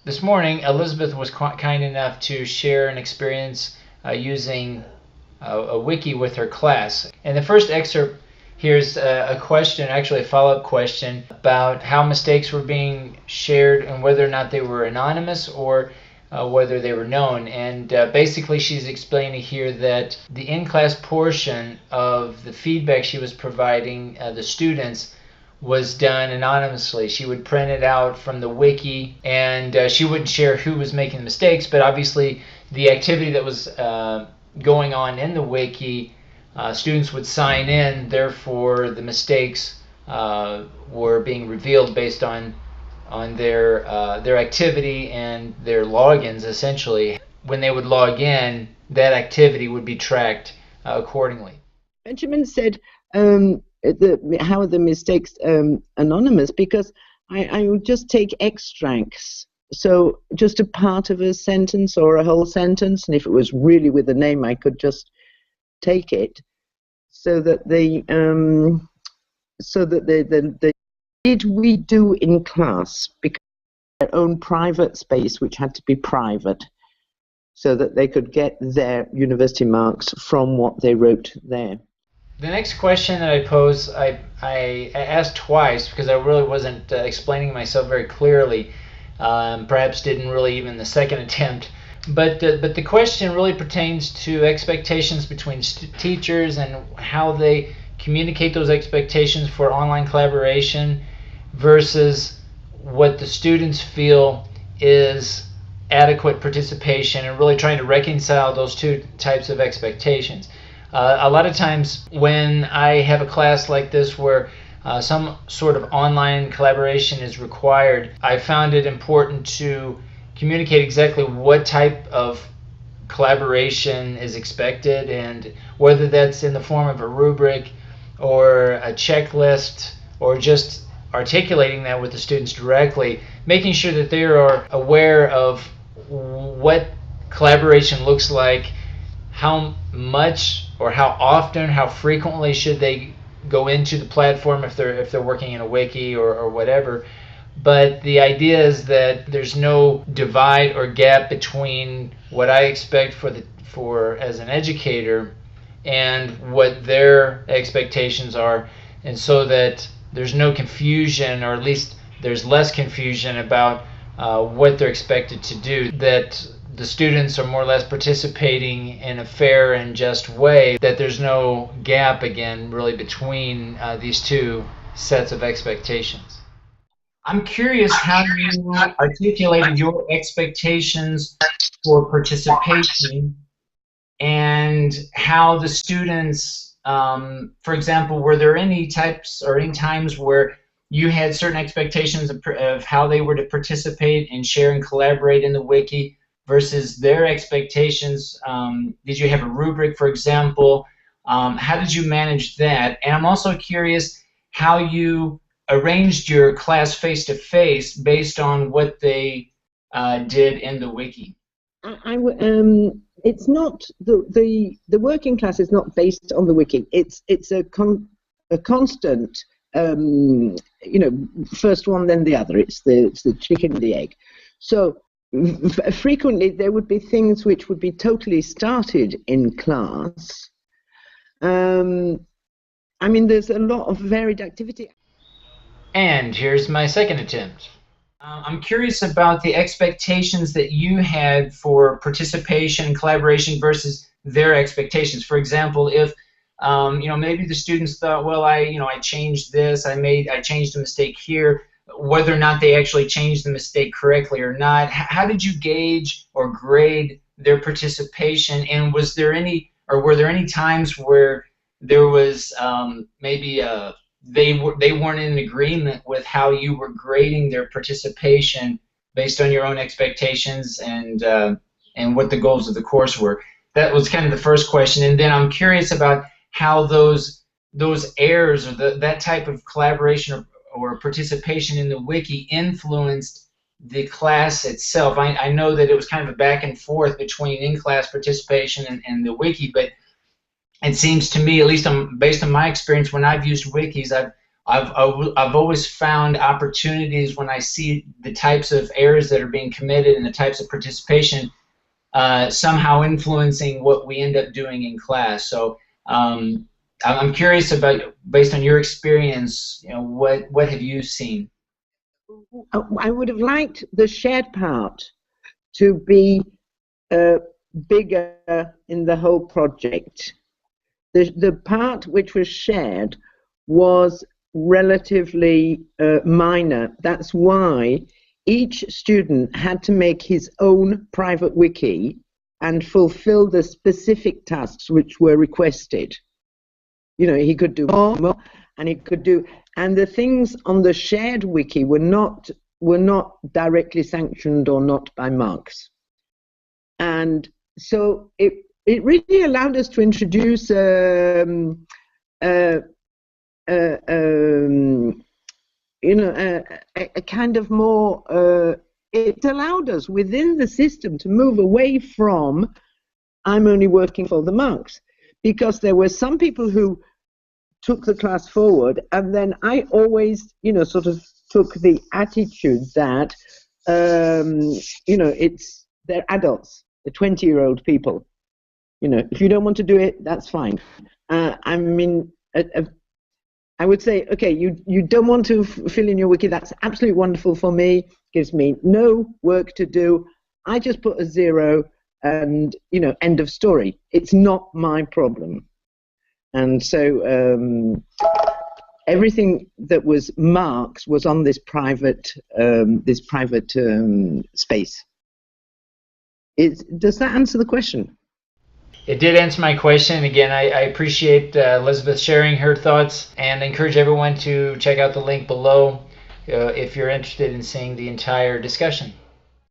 This morning, Elizabeth was kind enough to share an experience using a wiki with her class. And the first excerpt here's a question, actually a follow-up question about how mistakes were being shared and whether or not they were anonymous or whether they were known. And basically she's explaining here that the in-class portion of the feedback she was providing the students was done anonymously. She would print it out from the wiki, and she wouldn't share who was making the mistakes, but obviously the activity that was going on in the wiki, students would sign in, therefore the mistakes were being revealed based on their activity and their logins. Essentially, when they would log in, that activity would be tracked accordingly. Benjamin said, how are the mistakes anonymous? Because I would just take extracts. So just a part of a sentence or a whole sentence, and if it was really with a name, I could just take it, so that the did we do in class, because their own private space, which had to be private, so that they could get their university marks from what they wrote there. The next question that I pose, I asked twice because I really wasn't explaining myself very clearly. Perhaps didn't really even the second attempt. But the question really pertains to expectations between teachers and how they communicate those expectations for online collaboration versus what the students feel is adequate participation, and really trying to reconcile those two types of expectations. A lot of times when I have a class like this where some sort of online collaboration is required, I found it important to communicate exactly what type of collaboration is expected, and whether that's in the form of a rubric or a checklist or just articulating that with the students directly, making sure that they are aware of what collaboration looks like, how much or how often, how frequently should they go into the platform if they're working in a wiki or whatever. But the idea is that there's no divide or gap between what I expect for as an educator and what their expectations are, and so that there's no confusion, or at least there's less confusion about what they're expected to do, that the students are more or less participating in a fair and just way, that there's no gap again really between these two sets of expectations. I'm curious how you articulated your expectations for participation, and how the students, for example, were there any types or any times where you had certain expectations of how they were to participate and share and collaborate in the wiki versus their expectations? Did you have a rubric, for example? How did you manage that? And I'm also curious how you arranged your class face-to-face based on what they did in the wiki. It's not the working class is not based on the wiki. It's a constant. First one, then the other. It's the chicken and the egg. So frequently there would be things which would be totally started in class. There's a lot of varied activity. And here's my second attempt. I'm curious about the expectations that you had for participation and collaboration versus their expectations. For example, if maybe the students thought, well, I changed this, I changed a mistake here, whether or not they actually changed the mistake correctly or not. How did you gauge or grade their participation? And were there any times where there was maybe they weren't in agreement with how you were grading their participation based on your own expectations and what the goals of the course were? That was kind of the first question. And then I'm curious about how those errors or that type of collaboration or participation in the wiki influenced the class itself. I know that it was kind of a back and forth between in-class participation and the wiki, but it seems to me, at least based on my experience when I've used wikis, I've I've always found opportunities when I see the types of errors that are being committed and the types of participation somehow influencing what we end up doing in class. So I'm curious about, based on your experience, what have you seen? I would have liked the shared part to be bigger in the whole project. The part which was shared was relatively minor. That's why each student had to make his own private wiki and fulfill the specific tasks which were requested. He could do more, and he could do, and the things on the shared wiki were not directly sanctioned or not by marks. And so it really allowed us to introduce a kind of more. It allowed us within the system to move away from I'm only working for the marks, because there were some people who took the class forward, and then I always, sort of took the attitude that, they're adults, they're 20-year-old people. If you don't want to do it, that's fine. I mean, I would say, okay, you don't want to fill in your wiki, that's absolutely wonderful for me, gives me no work to do. I just put a 0 and, end of story. It's not my problem. And so everything that was marks was on this private space. Does that answer the question? It did answer my question. Again, I appreciate Elizabeth sharing her thoughts, and encourage everyone to check out the link below if you're interested in seeing the entire discussion.